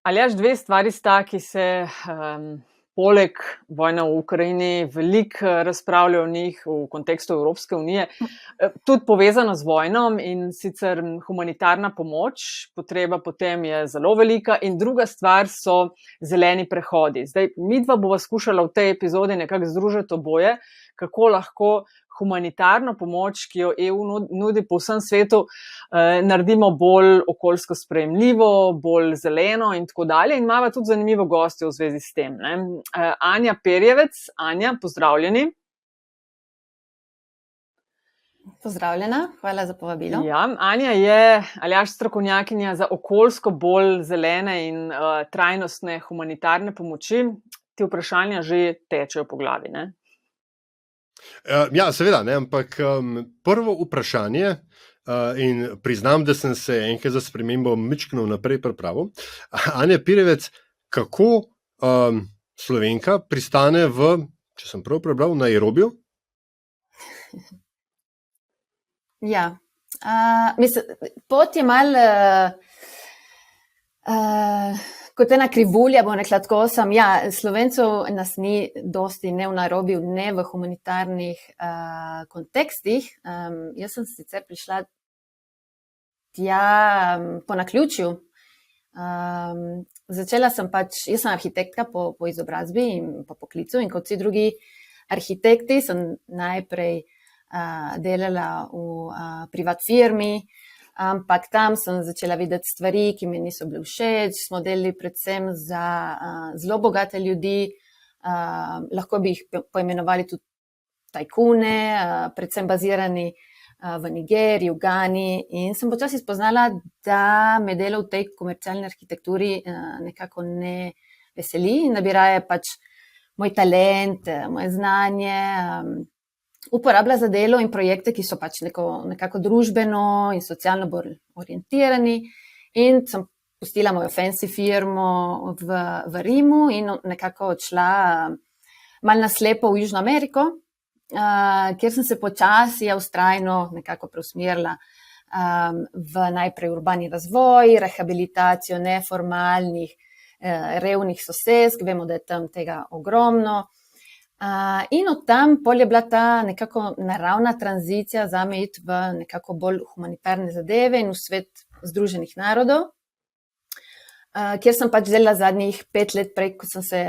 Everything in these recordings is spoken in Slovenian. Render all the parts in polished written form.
Aljaž, dve stvari sta, ki se poleg vojne v Ukrajini veliko razpravlja o njih v kontekstu Evropske unije, tudi povezana z vojno, in sicer humanitarna pomoč, potreba potem je zelo velika, in druga stvar so zeleni prehodi. Zdaj, midva bova skušala v tej epizodi nekako združiti oboje, kako lahko humanitarno pomoč, ki jo EU nudi po vsem svetu, naredimo bolj okoljsko sprejemljivo, bolj zeleno in tako dalje. In imava tudi zanimivo gostjo v zvezi s tem, ne. Anja Perjevec. Anja, pozdravljeni. Pozdravljena, hvala za povabilo. Ja, Anja je, Aljaž, strokovnjakinja za okoljsko bolj zelene in trajnostne humanitarne pomoči. Ti vprašanja že tečejo po glavi, ne? Ja, seveda, ne, ampak prvo vprašanje, in priznam, da sem se enkrat za spremembo mičknil naprej pripravil. Anja Perjevec, kako Slovenka pristane v, če sem prav prebral, Nairobiju? Ja, mislim, pot je malo kot ena krivulja, bom rekla tako, Slovencev nas ni dosti ne v Nairobiju, ne v humanitarnih kontekstih. Jaz sem sicer prišla tja po naključju. Začela sem jaz sem arhitektka po izobrazbi in po poklicu, in kot vsi drugi arhitekti sem najprej delala v privat firmi, ampak tam sem začela videti stvari, ki mi niso bile všeč. Smo delali predvsem za zelo bogate ljudi, lahko bi jih poimenovali tudi tajkune, predvsem bazirani v Nigeriji, v Gani, in sem počasi spoznala, da me delo v tej komercialni arhitekturi nekako ne veseli in da bi raje moj talent, moje znanje uporabila za delo in projekte, ki so nekako družbeno in socialno bolj orientirani. In sem pustila mojo fancy firmo v Rimu in nekako odšla malo na slepo v Južno Ameriko, kjer sem se počasi vztrajno nekako preusmerila v najprej urbani razvoj, rehabilitacijo neformalnih, revnih sosesk. Vemo, da je tam tega ogromno. In od tam pol je bila ta nekako naravna tranzicija zame iti v nekako bolj humanitarne zadeve in v svet Združenih narodov, kjer sem delala zadnjih 5 let prej, ko sem se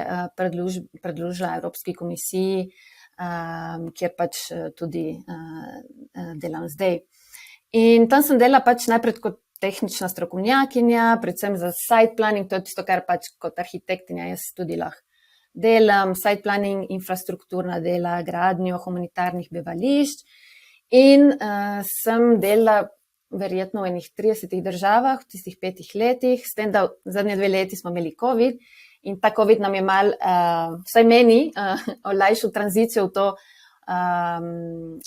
predložila Evropski komisiji, kjer tudi delam zdaj. In tam sem delala najprej kot tehnična strokovnjakinja, predvsem za site planning, to je tisto, kar kot arhitektinja jaz tudi lahko delam, site planning, infrastrukturna dela, gradnjo humanitarnih bivališč, in sem delala verjetno v enih 30 državah v tistih 5 letih, s tem, da zadnje 2 leti smo imeli COVID, in ta COVID nam je malo, vsaj meni, olajšal tranzicijo v to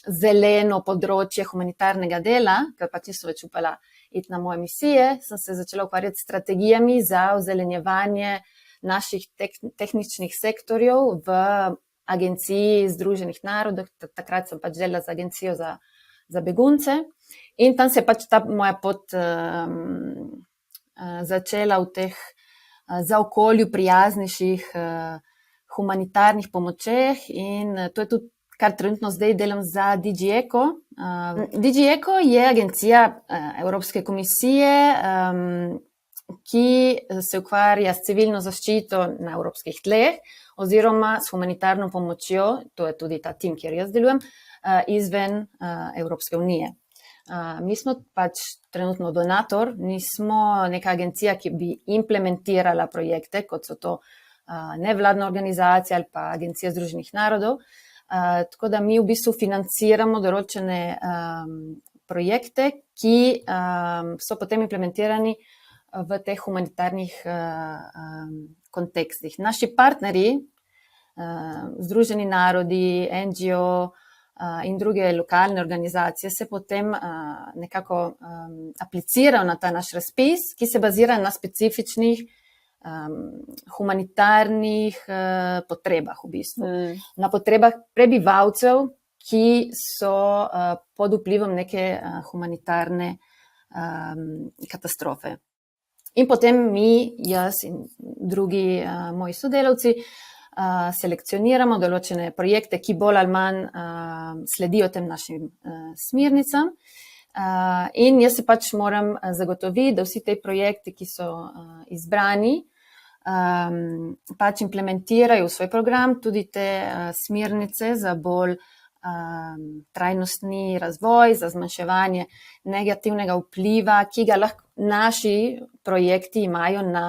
zeleno področje humanitarnega dela, ker nisem več upala iti na moje misije, sem se začela ukvarjati s strategijami za ozelenjevanje naših tehničnih sektorjev v Agenciji Združenih narodov. Takrat sem delala z Agencijo za begunce, in tam se je ta moja pot začela v teh za okolju prijaznejših humanitarnih pomočeh, in to je tudi, kar trenutno zdaj delam za DG ECO. DG ECO je agencija Evropske komisije, ki se ukvarja s civilno zaščito na evropskih tleh oziroma s humanitarno pomočjo, to je tudi ta tim, kjer jaz delujem, izven Evropske unije. Mi smo trenutno donator, nismo neka agencija, ki bi implementirala projekte, kot so to nevladna organizacija ali pa Agencija Združenih narodov, tako da mi v bistvu financiramo določene projekte, ki so potem implementirani v teh humanitarnih kontekstih. Naši partnerji, Združeni narodi, NGO in druge lokalne organizacije, se potem nekako aplicirajo na ta naš razpis, ki se bazira na specifičnih humanitarnih potrebah v bistvu. Na potrebah prebivalcev, ki so pod vplivom neke humanitarne katastrofe. In potem mi, jaz in drugi moji sodelavci, selekcioniramo določene projekte, ki bolj ali manj sledijo tem našim smernicam. In jaz se pač moram zagotoviti, da vsi te projekti, ki so izbrani, pač implementirajo v svoj program tudi te smernice za bolj trajnostni razvoj, za zmanjševanje negativnega vpliva, ki ga lahko naši projekti imajo na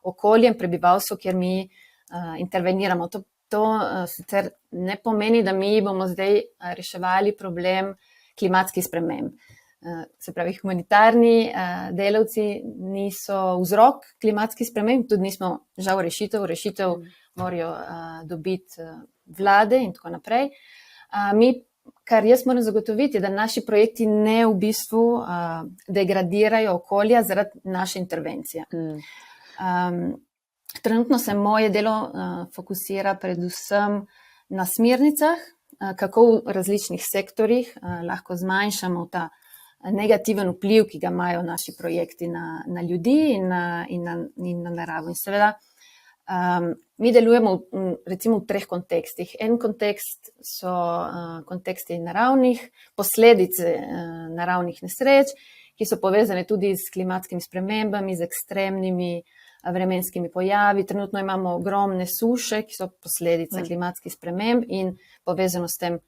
okolje in prebivalstvo, kjer mi interveniramo. To sicer ne pomeni, da mi bomo zdaj reševali problem klimatskih sprememb. Se pravi, humanitarni delavci niso vzrok klimatskih sprememb, tudi nismo žal rešitev. Rešitev morajo dobiti vlade in tako naprej. Mi, kar jaz moram zagotoviti, je, da naši projekti ne v bistvu degradirajo okolja zaradi naše intervencije. Trenutno se moje delo fokusira predvsem na smernicah, kako v različnih sektorjih lahko zmanjšamo ta negativen vpliv, ki ga imajo naši projekti na ljudi in na naravo. In seveda, mi delujemo recimo v 3 kontekstih. En kontekst so konteksti naravnih, posledice naravnih nesreč, ki so povezane tudi s klimatskimi spremembami, z ekstremnimi vremenskimi pojavi. Trenutno imamo ogromne suše, ki so posledica klimatskih sprememb in povezano s tem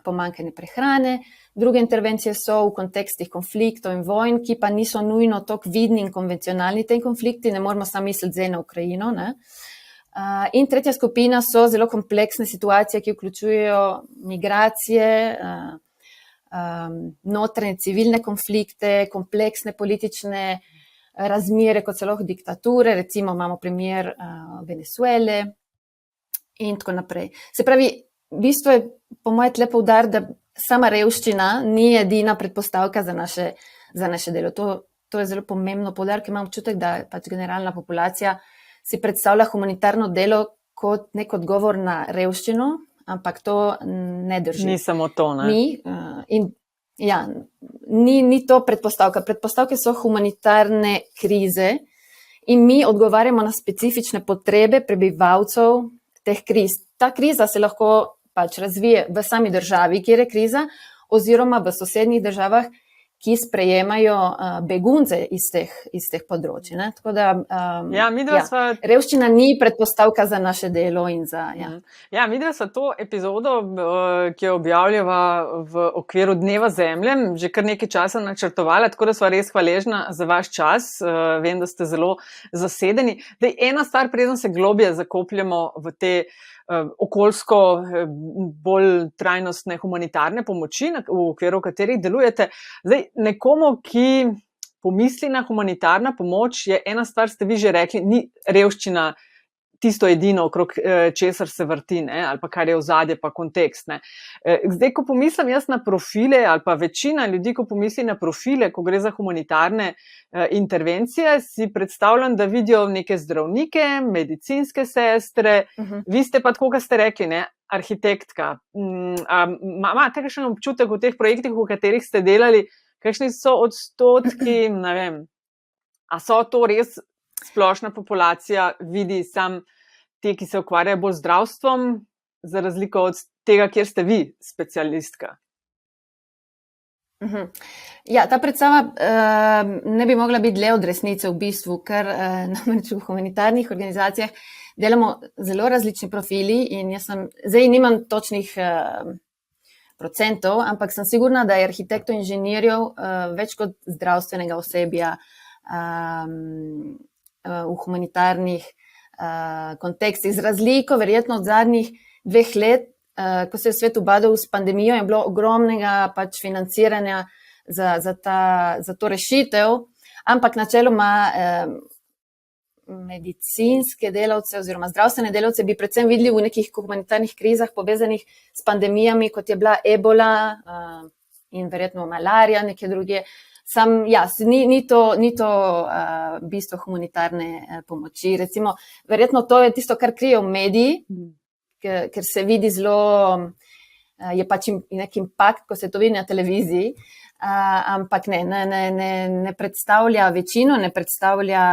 pomanjkanje prehrane. Druge intervencije so v kontekstih konfliktov in vojn, ki pa niso nujno tako vidni in konvencionalni te konflikti, ne moramo samo misliti zdaj na Ukrajino, ne. In tretja skupina so zelo kompleksne situacije, ki vključujejo migracije, notranje civilne konflikte, kompleksne politične razmere, kot so lahko diktature, recimo imamo primer Venezuele in tako naprej. Se pravi, v bistvu je po moje tle poudariti, da sama revščina ni edina predpostavka za naše delo. To je zelo pomembno poudariti, ker imam občutek, da pač generalna populacija si predstavlja humanitarno delo kot nek odgovor na revščino, ampak to ne drži. Ni samo to, ne? Ni to predpostavka. Predpostavke so humanitarne krize in mi odgovarjamo na specifične potrebe prebivalcev teh kriz. Ta kriza se lahko pač razvije v sami državi, kjer je kriza, oziroma v sosednjih državah, ki sprejemajo begunce iz teh področij. Ne? Tako da revščina ni predpostavka za naše delo. Midva sva to epizodo, ki jo objavljava v okviru Dneva Zemlje, že kar nekaj časa načrtovala, tako da sva res hvaležna za vaš čas. Vem, da ste zelo zasedeni. Ena stvar, preden se globje zakopljemo v te okoljsko bolj trajnostne humanitarne pomoči, v okviru katerih delujete. Zdaj, nekomu, ki pomisli na humanitarna pomoč, je ena stvar, ste vi že rekli, ni revščina tisto edino, okrog česar se vrti, ne, ali pa kar je ozadje, pa kontekst, ne. Zdaj, ko pomislim jaz na profile, ali pa večina ljudi, ko pomisli na profile, ko gre za humanitarne intervencije, si predstavljam, da vidijo neke zdravnike, medicinske sestre, vi ste pa tako, kot ste rekli, ne, arhitektka. Imate kakšen občutek v teh projektih, v katerih ste delali, kakšni so odstotki, ne vem, a so to res splošna populacija, vidi sam te, ki se ukvarjajo bolj z zdravstvom, za razliko od tega, kjer ste vi specialistka? Ja, ta predstava ne bi mogla biti dlje od resnice v bistvu, ker namreč v humanitarnih organizacijah delamo zelo različni profili in jaz zdaj nimam točnih procentov, ampak sem sigurna, da je arhitektov, inženirjev več kot zdravstvenega osebja v humanitarnih kontekstih. Z razliko, verjetno od zadnjih 2 let, ko se je svet ubadal s pandemijo, je bilo ogromnega pač financiranja za to rešitev, ampak načeloma medicinske delavce oziroma zdravstvene delavce bi predvsem videli v nekih humanitarnih krizah povezanih s pandemijami, kot je bila ebola in verjetno malarija, neke druge. Ni to bistvo humanitarne pomoči. Recimo, verjetno to je tisto, kar krijejo mediji, ker se vidi zelo, je pač nek impakt, ko se to vidi na televiziji, ampak ne predstavlja večino, ne predstavlja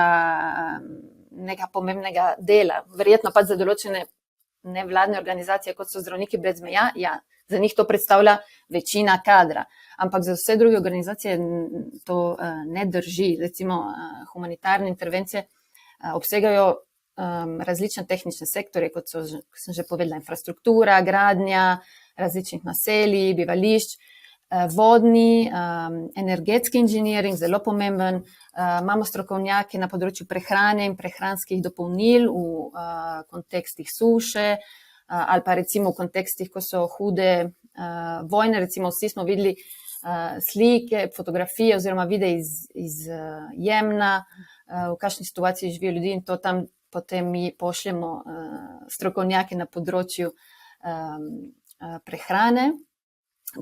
nekega pomembnega dela. Verjetno pa za določene nevladne organizacije, kot so Zdravniki brez meja, ja, za njih to predstavlja večina kadra. Ampak za vse druge organizacije to ne drži. Recimo humanitarne intervencije obsegajo različne tehnične sektorje, kot sem že povedala, infrastruktura, gradnja različnih naselij, bivališč, vodni, energetski inženiring, zelo pomemben. Imamo strokovnjake na področju prehrane in prehranskih dopolnil v kontekstih suše ali pa recimo v kontekstih, ko so hude vojne. Recimo vsi smo videli slike, fotografije oziroma videe iz Jemna, v kakšni situaciji živijo ljudi, in to tam potem mi pošljemo strokovnjake na področju prehrane.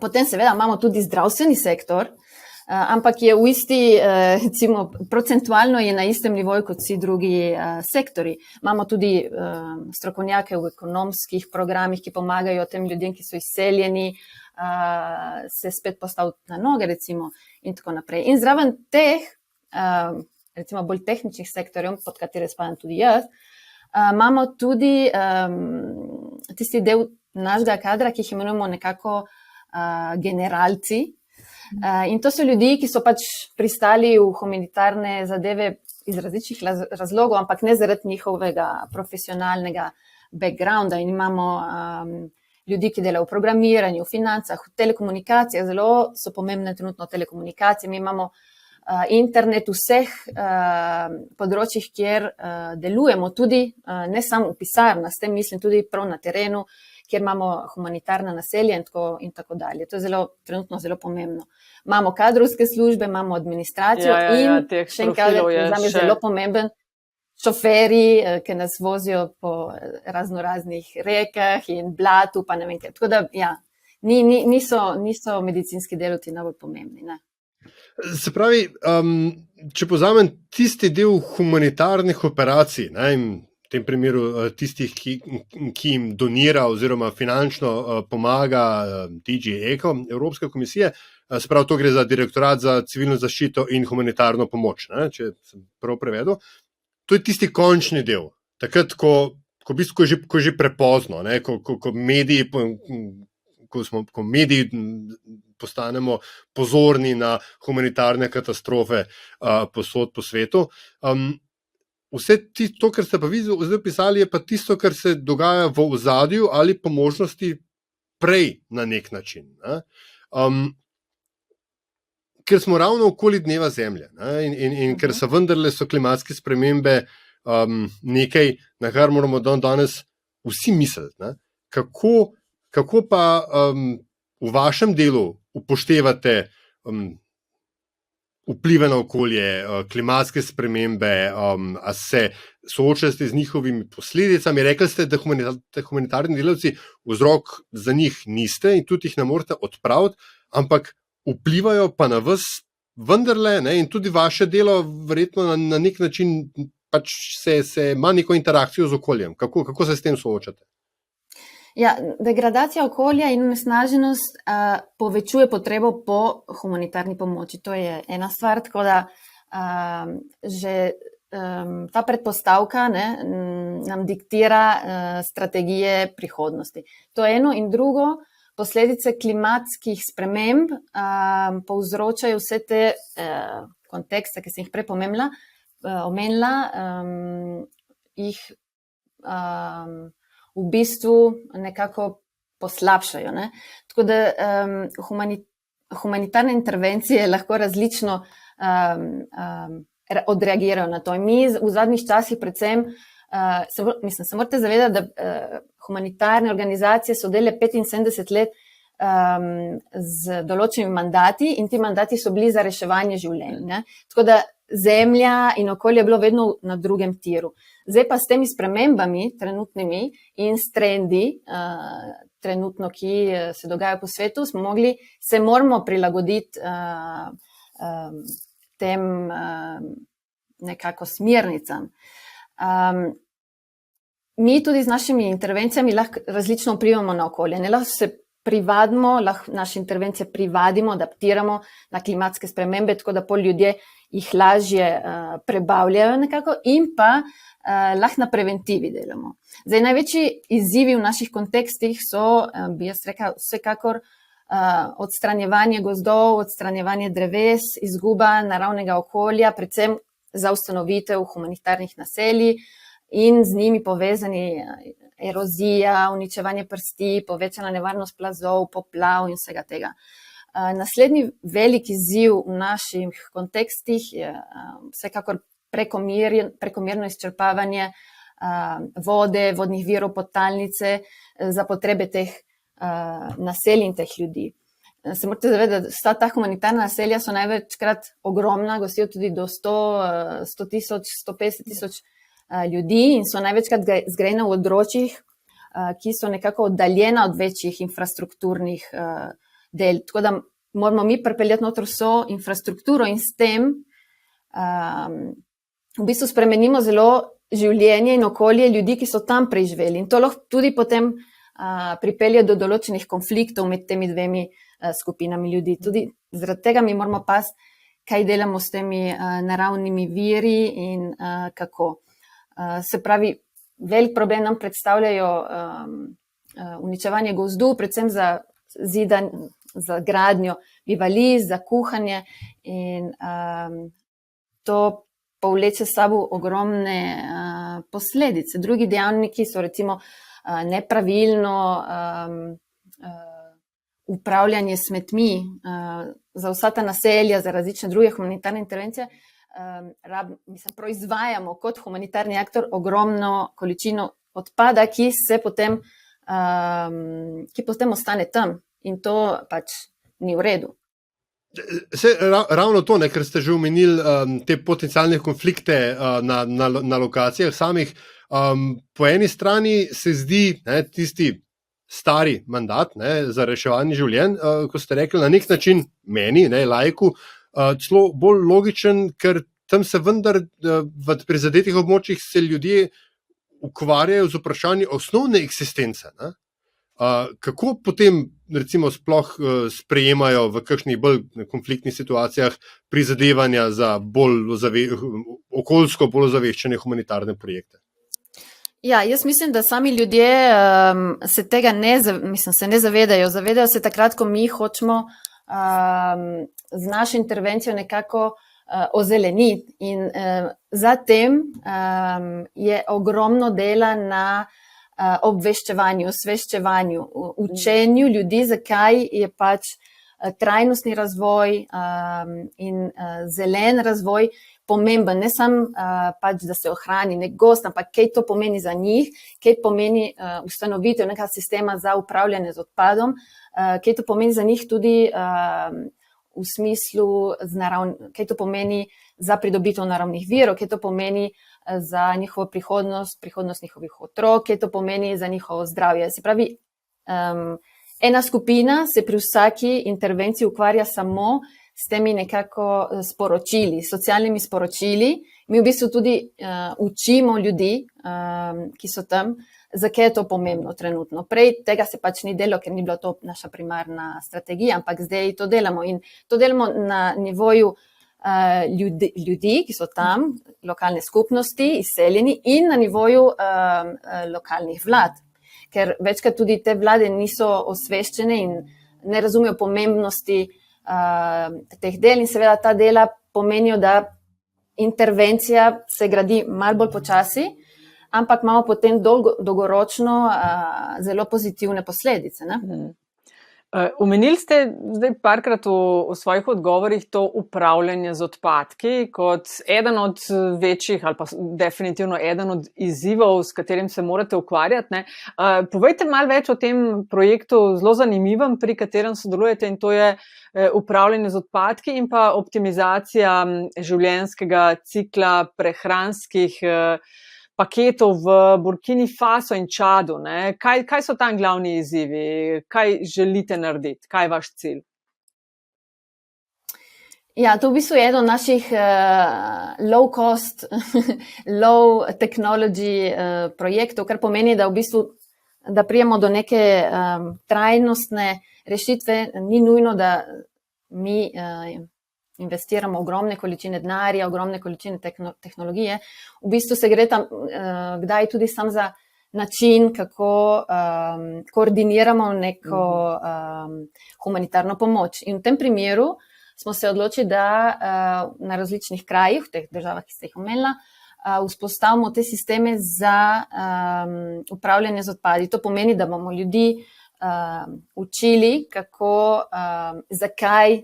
Potem seveda imamo tudi zdravstveni sektor, ampak je v isti, recimo, procentualno je na istem nivoju kot vsi drugi sektori. Imamo tudi strokovnjake v ekonomskih programih, ki pomagajo tem ljudem, ki so izseljeni, se spet postaviti na noge, recimo, in tako naprej. In zraven teh, recimo bolj tehničnih sektorjev, pod katere spadam tudi jaz, imamo tudi tisti del našega kadra, ki jih imenujemo nekako generalci. In to so ljudi, ki so pač pristali v humanitarne zadeve iz različnih razlogov, ampak ne zaradi njihovega profesionalnega backgrounda. In imamo ljudi, ki delajo v programiranju, v financah, v telekomunikacijah, zelo so pomembne trenutno telekomunikacije. Mi imamo internet v vseh področjih, kjer delujemo, tudi ne samo v pisarnah, s tem mislim tudi prav na terenu, kjer imamo humanitarna naselja in tako dalje. To je trenutno zelo pomembno. Imamo kadrovske službe, imamo administracijo in še enkrat je zelo pomemben šoferi, ki nas vozijo po raznoraznih rekah in blatu, pa ne vem kaj. Tako da, ja, niso medicinski delavci najbolj pomembni, ne. Se pravi, če povzamem tisti del humanitarnih operacij, ne, in v tem primeru tistih, ki jim donira oziroma finančno pomaga DG ECO, Evropske komisije, se pravi, to gre za Direktorat za civilno zaščito in humanitarno pomoč, ne, če sem prav prevedel. To je tisti končni del. Takrat, ko v bistvu ko že prepozno, ne, ko mediji, ko mediji postanemo pozorni na humanitarne katastrofe povsod po svetu. Vse to, kar ste pa vi zdaj pisali, je pa tisto, kar se dogaja v ozadju ali po možnosti prej na nek način. Ne? Ker smo ravno okoli Dneva Zemlje, ne? In ker so klimatske spremembe nekaj, na kar moramo danes vsi misliti. Ne? Kako pa v vašem delu upoštevate vplive na okolje, klimatske spremembe, a se soočate z njihovimi posledicami? Rekli ste, da humanitarni delavci vzrok za njih niste in tudi jih ne morete odpraviti, ampak vplivajo pa na vas vendarle, ne? In tudi vaše delo verjetno na nek način pač se ima neko interakcijo z okoljem. Kako se s tem soočate? Ja, degradacija okolja in onesnaženost povečuje potrebo po humanitarni pomoči. To je ena stvar, tako da že ta predpostavka, ne, nam diktira strategije prihodnosti. To je eno, in drugo, posledice klimatskih sprememb povzročajo vse te kontekste, ki sem jih prej omenila, jih v bistvu nekako poslabšajo. Ne? Tako da humanitarne intervencije lahko različno odreagirajo na to. In mi v zadnjih časih predvsem, se morate zavedati, da humanitarne organizacije so delale 75 let z določenimi mandati in ti mandati so bili za reševanje življenj. Ne? Tako da zemlja in okolje je bilo vedno na drugem tiru. Zdaj pa s temi spremembami trenutnimi in s trendi, trenutno, ki se dogajajo po svetu, se moramo prilagoditi tem nekako smernicam. Mi tudi z našimi intervencijami lahko različno vplivamo na okolje. Ne lahko se lahko naše intervencije privadimo, adaptiramo na klimatske spremembe, tako da pol ljudje jih lažje prebavljajo nekako in pa lahko na preventivi delamo. Zdaj, največji izzivi v naših kontekstih so, bi jaz rekla, vsekakor odstranjevanje gozdov, odstranjevanje dreves, izguba naravnega okolja, predvsem za ustanovitev humanitarnih naselij in z njimi povezani erozija, uničevanje prsti, povečana nevarnost plazov, poplav in vsega tega. Naslednji velik izziv v naših kontekstih je vsekakor prekomerno izčrpavanje vode, vodnih virov, podtalnice za potrebe teh naselij in teh ljudi. Se morate zavedati, da vsa ta humanitarna naselja so največkrat ogromna, gostijo tudi do 100 tisoč, 150 tisoč ljudi in so največkrat zgrajena v odročjih, ki so nekako oddaljena od večjih infrastrukturnih del. Tako da moramo mi pripeljati noter vso infrastrukturo in s tem v bistvu spremenimo zelo življenje in okolje ljudi, ki so tam preživeli. In to lahko tudi potem pripelje do določenih konfliktov med temi dvemi skupinami ljudi. Tudi zaradi tega mi moramo paziti, kaj delamo s temi naravnimi viri in kako. Se pravi, velik problem nam predstavljajo uničevanje gozdu, predvsem za zidanje, za gradnjo bivališč, za kuhanje in to povleče s sabo ogromne posledice. Drugi dejavniki so recimo nepravilno upravljanje smetmi za vsa ta naselja, za različne druge humanitarne intervencije. Proizvajamo kot humanitarni aktor ogromno količino odpada, ki potem ostane tam in to pač ni v redu. Ravno to, ker ste že omenili te potencialne konflikte na lokacijah samih. Po eni strani se zdi tisti stari mandat za reševanje življenj, ko ste rekli, na nek način meni, laiku, celo bolj logičen, ker tam se vendar v prizadetih območjih se ljudje ukvarjajo z vprašanjem osnovne eksistence. Kako potem recimo sploh sprejemajo v kakšnih bolj konfliktnih situacijah prizadevanja za okoljsko bolj ozaveščene humanitarne projekte? Ja, jaz mislim, da sami ljudje se tega se ne zavedajo. Zavedajo se takrat, ko mi hočemo z našo intervencijo nekako ozeleniti. In zatem je ogromno dela na obveščevanju, osveščevanju, učenju ljudi, zakaj je pač trajnostni razvoj in zelen razvoj pomemben. Ne samo pač, da se ohrani nek gozd, ampak kaj to pomeni za njih, kaj pomeni ustanovitev nekega sistema za upravljanje z odpadom, kaj to pomeni za njih tudi v smislu, kaj to pomeni za pridobitev naravnih virov, kaj to pomeni za njihovo prihodnost njihovih otrok, kaj to pomeni za njihovo zdravje. Se pravi, ena skupina se pri vsaki intervenciji ukvarja samo s temi nekako sporočili, socialnimi sporočili. Mi v bistvu tudi učimo ljudi, ki so tam, zakaj je to pomembno trenutno. Prej tega se pač ni delo, ker ni bila to naša primarna strategija, ampak zdaj to delamo. In to delamo na nivoju ljudi, ki so tam, lokalne skupnosti, izseljeni in na nivoju lokalnih vlad. Ker večkrat tudi te vlade niso osveščene in ne razumejo pomembnosti teh del in seveda ta dela pomenijo, da intervencija se gradi malo bolj počasi, ampak imamo potem dolgoročno zelo pozitivne posledice. Ne? Omenili ste zdaj parkrat v svojih odgovorih to upravljanje z odpadki kot eden od večjih ali pa definitivno eden od izzivov, s katerim se morate ukvarjati. Ne? Povejte malo več o tem projektu, zelo zanimivem, pri katerem sodelujete, in to je upravljanje z odpadki in pa optimizacija življenjskega cikla prehranskih paketov v Burkini Faso in Čadu. Ne? Kaj so tam glavni izzivi? Kaj želite narediti? Kaj je vaš cilj? Ja, to v bistvu je eden od naših low cost, low technology projektov, kar pomeni, da v bistvu da prijemo do neke trajnostne rešitve, ni nujno, da mi investiramo ogromne količine denarja, ogromne količine tehnologije. V bistvu se gre tam kdaj tudi sam za način, kako koordiniramo neko humanitarno pomoč. In v tem primeru smo se odločili, da na različnih krajih, v teh državah, ki ste jih omenila, vzpostavimo te sisteme za upravljanje z odpadi. To pomeni, da bomo ljudi učili, kako, zakaj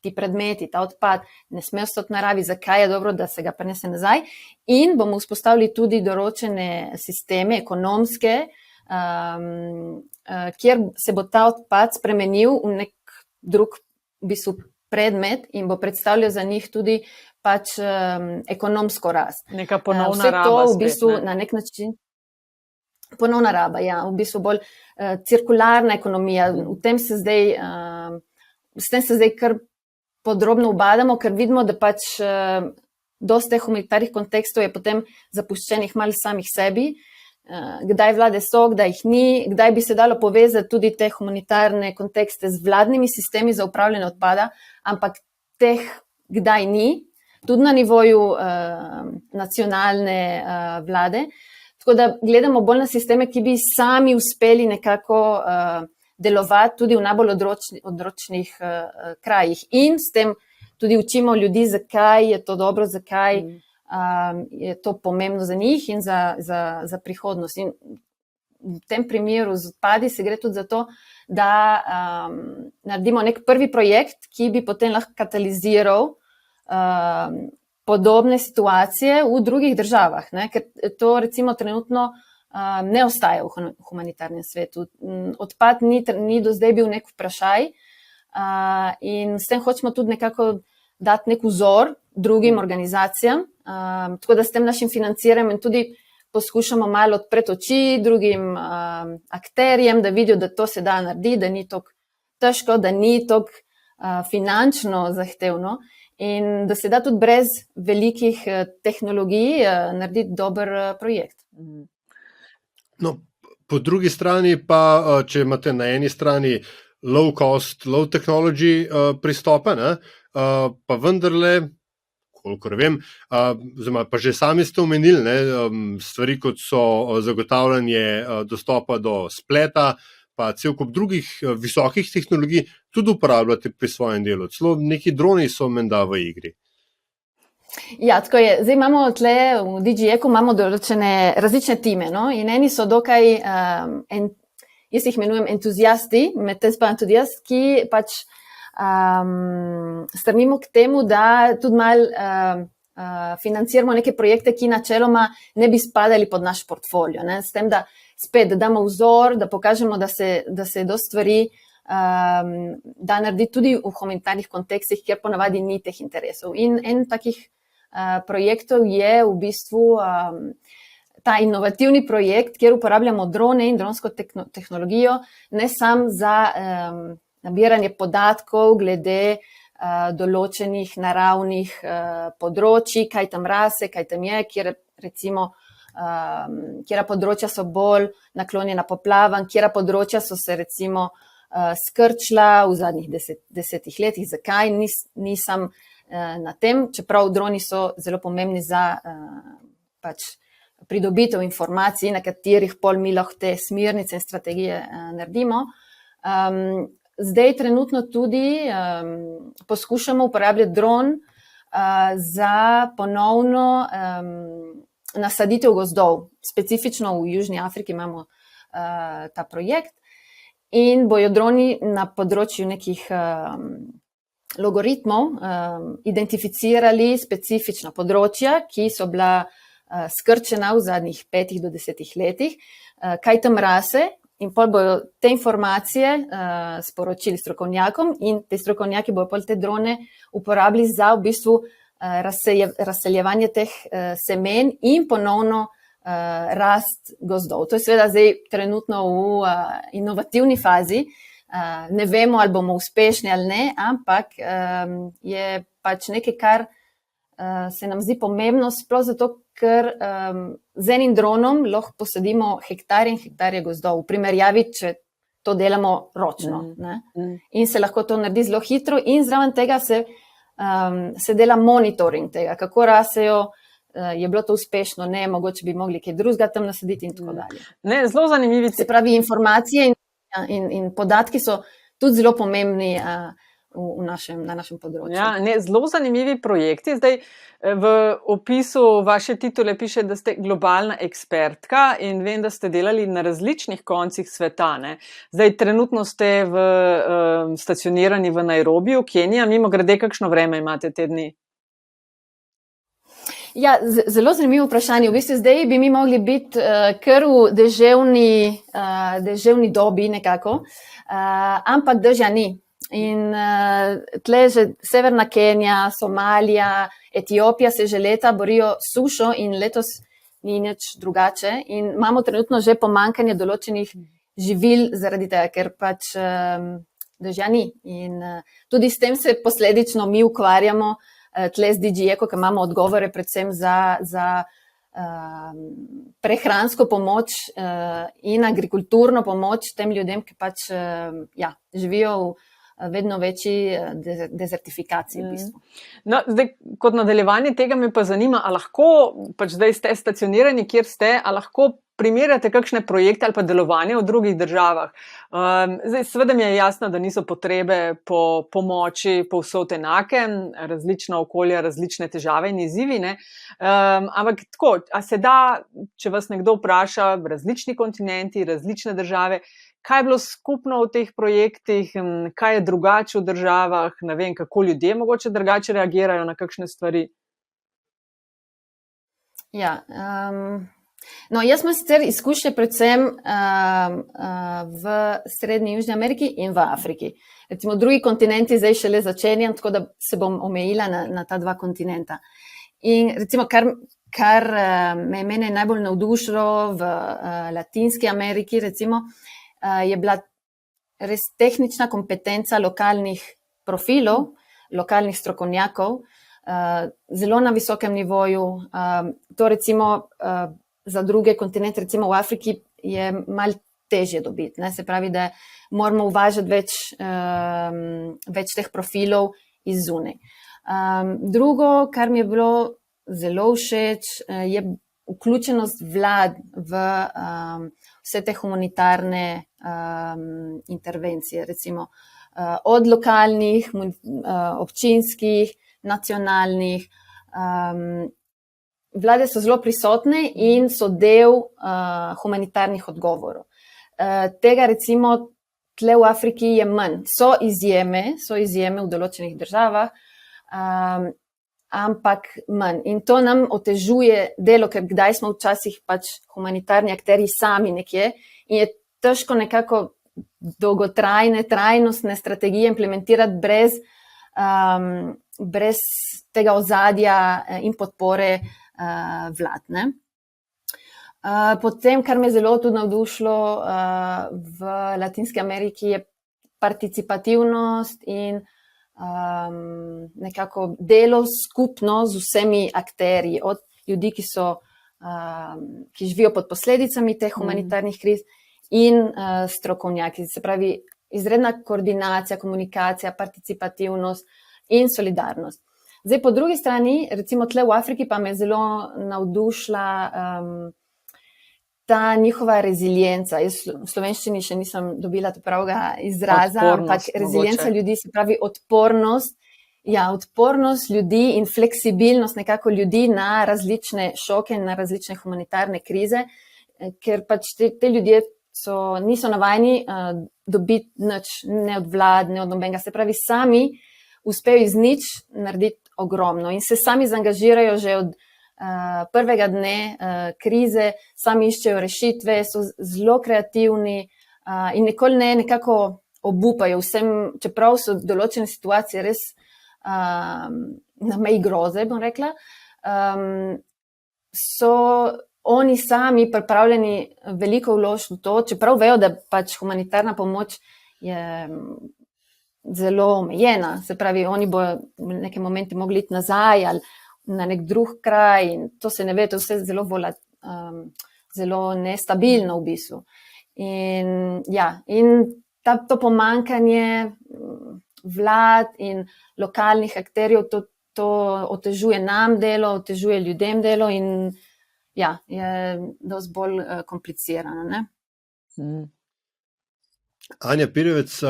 ti predmeti, ta odpad ne sme ostati v naravi, zakaj je dobro, da se ga prenese nazaj, in bomo vzpostavili tudi določene sisteme, ekonomske, kjer se bo ta odpad spremenil v nek drug v bistvu predmet in bo predstavljal za njih tudi pač ekonomsko rast. Neka ponovna vse raba. to v bistvu na nek način ponovna raba, ja, v bistvu bolj cirkularna ekonomija. S tem se zdaj kar podrobno ubadamo, ker vidimo, da pač dosti humanitarnih kontekstov je potem zapuščenih malo samih sebi, kdaj vlade so, kdaj jih ni, kdaj bi se dalo povezati tudi te humanitarne kontekste z vladnimi sistemi za upravljanje odpada, ampak teh kdaj ni, tudi na nivoju nacionalne vlade. Tako da gledamo bolj na sisteme, ki bi sami uspeli nekako delovati tudi v najbolj odročnih krajih. In s tem tudi učimo ljudi, zakaj je to dobro, zakaj je to pomembno za njih in za prihodnost. In v tem primeru z odpadi se gre tudi za to, da naredimo nek prvi projekt, ki bi potem lahko kataliziral podobne situacije v drugih državah, ne? Ker to recimo trenutno ne ostaja v humanitarnem svetu. Odpad ni do zdaj bil nek vprašaj in s tem hočemo tudi nekako dati nek vzor drugim organizacijam, tako da s tem našim financiranjem tudi poskušamo malo odpreti oči drugim akterjem, da vidijo, da to se da narediti, da ni tako težko, da ni tako finančno zahtevno in da se da tudi brez velikih tehnologij narediti dober projekt. No, po drugi strani pa, če imate na eni strani low cost, low technology pristope, ne, pa vendarle, kolikor vem, pa že sami ste omenili, ne, stvari, kot so zagotavljanje dostopa do spleta, pa cel kup drugih visokih tehnologij tudi uporabljate pri svojem delu. Celo neki droni so menda v igri. Ja, tako je. Zdaj imamo tle v DigiEku imamo določene različne time, no? In eni so dokaj, jaz jih imenujem entuzijasti, medtem pa tudi jaz, ki pač stremimo k temu, da tudi malo financiramo neke projekte, ki načeloma ne bi spadali pod naš portfolio, ne? S tem, da spet damo vzor, da pokažemo, da se dosti stvari da narediti tudi v humanitarnih kontekstih, kjer ponavadi ni teh interesov. In en takih projektov je v bistvu ta inovativni projekt, kjer uporabljamo drone in dronsko tehnologijo, ne samo za nabiranje podatkov glede določenih naravnih področji, kaj tam rase, kaj tam je, kjera področja so bolj naklonjena poplavam, kjera področja so se recimo skrčila v zadnjih 10 letih, zakaj nisem na tem, čeprav droni so zelo pomembni za pač pridobitev informacij, na katerih pol mi lahko te smernice in strategije naredimo. Zdaj trenutno tudi poskušamo uporabljati dron za ponovno nasaditev gozdov. Specifično v Južni Afriki imamo ta projekt in bojo droni na področju nekih logaritmov identificirali specifična področja, ki so bila skrčena v zadnjih 5 do 10 letih, kaj tam rase, in pol bojo te informacije sporočili strokovnjakom in te strokovnjaki bojo pol te drone uporabili za v bistvu razseljevanje teh semen in ponovno rast gozdov. To je seveda zdaj trenutno v inovativni fazi. Ne vemo, ali bomo uspešni ali ne, ampak je pač nekaj, kar se nam zdi pomembno, sploh zato, ker z enim dronom lahko posadimo hektarje in hektarje gozdov, v primerjavi, če to delamo ročno. Ne? In se lahko to naredi zelo hitro in zraven tega se dela monitoring tega, kako rasejo, je bilo to uspešno, ne, mogoče bi mogli kaj drugega tam nasaditi in tako dalje. Ne, zelo zanimivi. Se pravi, informacije in podatki so tudi zelo pomembni na našem področju. Ja, ne, zelo zanimivi projekti. Zdaj, v opisu vaše titule piše, da ste globalna ekspertka in vem, da ste delali na različnih koncih sveta. Ne? Zdaj, trenutno ste stacionirani v Nairobiju, Kenija. Mimogrede, kakšno vreme imate te dni? Ja, zelo zanimivo vprašanje. V bistvu zdaj bi mi mogli biti kar v deževni dobi nekako, ampak dežja ni. In tle že severna Kenija, Somalija, Etiopija se že leta borijo sušo in letos ni nič drugače. In imamo trenutno že pomanjkanje določenih živil zaradi tega, ker pač dežja ni. In tudi s tem se posledično mi ukvarjamo tle z DG-Eko, ker imamo odgovore predvsem za prehransko pomoč in agrikulturno pomoč tem ljudem, ki pač živijo v vedno večji dezertifikaciji v bistvu. No, zdaj, kot nadaljevanje tega me pa zanima, a lahko, pač zdaj ste stacionirani, kjer ste, a lahko primerjate kakšne projekte ali pa delovanje v drugih državah. Zdaj, seveda mi je jasno, da niso potrebe po pomoči povsod enake, različna okolja, različne težave in izzivi, ne? Ampak tako, a se da, če vas nekdo vpraša, različni kontinenti, različne države, kaj je bilo skupno v teh projektih, kaj je drugače v državah, ne vem, kako ljudje mogoče drugače reagirajo na kakšne stvari? Ja, no, jaz imam sicer izkušnje predvsem v Srednji in Južni Ameriki in v Afriki. Recimo drugi kontinenti zdaj šele začenjam, tako da se bom omejila na ta dva kontinenta. In recimo, kar me mene najbolj navdušilo v Latinski Ameriki, recimo, je bila res tehnična kompetenca lokalnih profilov, lokalnih strokovnjakov, zelo na visokem nivoju. To recimo za druge kontinente, recimo v Afriki, je malo težje dobiti. Ne? Se pravi, da moramo uvažati več teh profilov iz zunaj. Drugo, kar mi je bilo zelo všeč, je vključenost vlad v vse te humanitarne intervencije, recimo od lokalnih, občinskih, nacionalnih. Vlade so zelo prisotne in so del humanitarnih odgovorov. Tega recimo tle v Afriki je manj. So izjeme v določenih državah, ampak manj. In to nam otežuje delo, ker kdaj smo včasih pač humanitarni akterji sami nekje in je težko nekako dolgotrajne, trajnostne strategije implementirati brez tega ozadja in podpore vlad. Ne? Potem, kar me zelo tudi navdušilo v Latinski Ameriki, je participativnost in nekako delo skupno z vsemi akterji, od ljudi, ki živijo pod posledicami teh humanitarnih kriz in strokovnjaki. Se pravi, izredna koordinacija, komunikacija, participativnost in solidarnost. Zdaj, po drugi strani, recimo tle v Afriki, pa me zelo navdušila ta njihova rezilienca. Jaz v slovenščini še nisem dobila pravega izraza, ampak rezilienca ljudi, se pravi odpornost. Ja, odpornost ljudi in fleksibilnost nekako ljudi na različne šoke, na različne humanitarne krize, ker pač te ljudje niso navajeni dobiti nič, ne od vlad, ne od nobenega. Se pravi, sami uspejo iz nič narediti ogromno in se sami zaangažirajo že od prvega dne krize, sami iščejo rešitve, so zelo kreativni in nikoli ne nekako obupajo vsem, čeprav so določene situacije res na meji groze, bom rekla, so oni sami pripravljeni veliko vložiti v to, čeprav vejo, da pač humanitarna pomoč je zelo omejena, se pravi, oni bodo v nekem momentu mogli iti nazaj ali na nek drug kraj in to se ne ve, to je vse zelo zelo nestabilno v bistvu. In to pomankanje vlad in lokalnih akterjev, to otežuje nam delo, otežuje ljudem delo in je dosti bolj komplicirano, ne? Anja Pirjevec,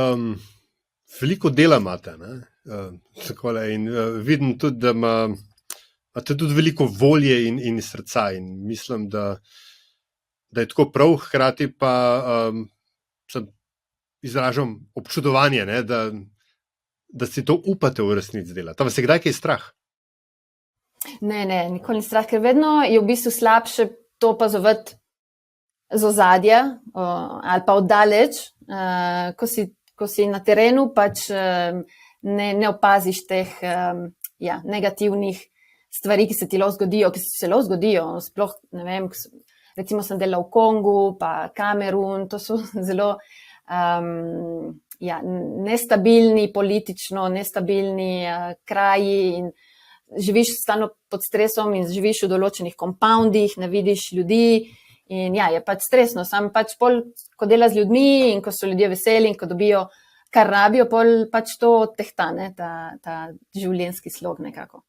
veliko dela imate, ne? In vidim tudi, da imate tudi veliko volje in srca in mislim, da je tako prav, hkrati pa izražam občudovanje, ne? Da si to upate v resnici delati. Ta vas je kdaj kaj strah? Ne, nikoli ni strah, ker vedno je v bistvu slabše to opazovati z ozadja ali pa oddaleč, ko si na terenu, pač ne opaziš teh negativnih stvari, ki se ti lahko zgodijo, sploh, ne vem, recimo sem delala v Kongu, pa Kamerun, to so zelo nestabilni, politično nestabilni kraji in živiš stalno pod stresom in živiš v določenih compoundih, ne vidiš ljudi in je pač stresno, sam pač pol, ko dela z ljudmi in ko so ljudje veseli in ko dobijo, kar rabijo, pol pač to tehta, ne, ta življenjski slog nekako.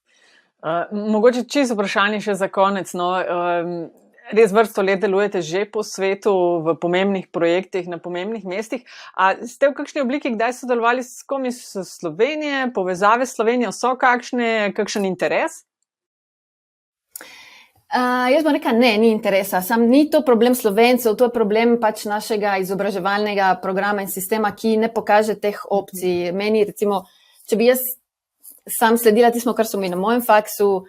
Mogoče čisto vprašanje še za konec, no, res vrsto let delujete že po svetu v pomembnih projektih, na pomembnih mestih. A ste v kakšni obliki kdaj sodelovali s kom iz Slovenije, povezave s Slovenijo, so kakšen interes? Jaz bom rekla, ne, ni interesa. Sam ni to problem Slovencev, to je problem pač našega izobraževalnega programa in sistema, ki ne pokaže teh opcij. Meni, recimo, če bi jaz sam sledila tismo, kar so mi na mojem faksu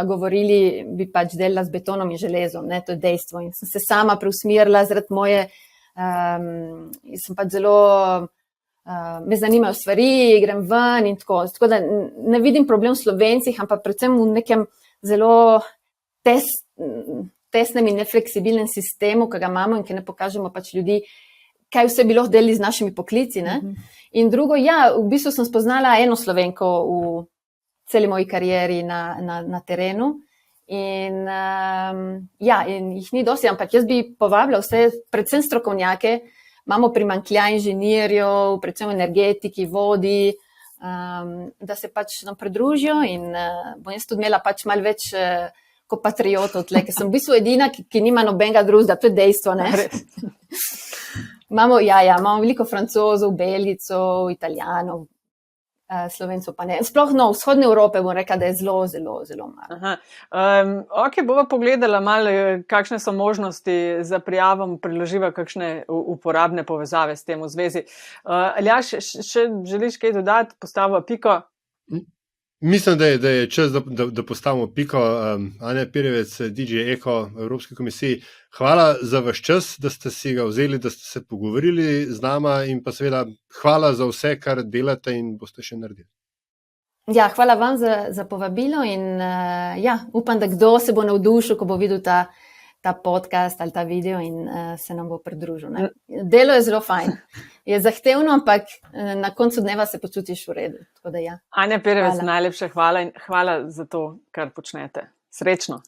govorili, bi pač delala z betonom in železom, ne, to je dejstvo. In sem se sama preusmerila zaradi moje, sem pač zelo, me zanimajo stvari, grem ven in tako. Tako da ne vidim problem v Slovencih, ampak predvsem v nekem zelo tesnem in nefleksibilnem sistemu, ki ga imamo in ki ne pokažemo pač ljudi, kaj vse bi lahko delali z našimi poklici, ne. In drugo, v bistvu sem spoznala eno Slovenko v celi moji karieri na terenu in in jih ni dosti, ampak jaz bi povabila vse, predvsem strokovnjake, imamo primanjkljaj inženirjev, predvsem v energetiki, vodi, da se pač nam pridružijo in bom jaz tudi imela pač malo več kot patriotov tle, ker sem v bistvu edina, ki nima nobenega drugega, to je dejstvo, ne. Imamo veliko Francozov, Belgijcev, Italijanov, Slovencev pa ne. Sploh vzhodne Evrope bom rekla, da je zelo, zelo, zelo malo. Ok, bova pogledala malo, kakšne so možnosti za prijavo, priloživa kakšne uporabne povezave s tem v zvezi. Aljaž, še želiš kaj dodati, postavila piko? Mislim, da je čas, da postavimo piko. Anja Pirjevec, DJ Eko, Evropski komisiji, hvala za vaš čas, da ste si ga vzeli, da ste se pogovorili z nama in pa seveda hvala za vse, kar delate in boste še naredili. Hvala vam za povabilo in upam, da kdo se bo navdušil, ko bo videl ta podcast ali ta video in se nam bo pridružil, ne. Delo je zelo fajn. Je zahtevno, ampak na koncu dneva se počutiš v redu. Tako da Anja Pirjevec, najlepša hvala in hvala za to, kar počnete. Srečno.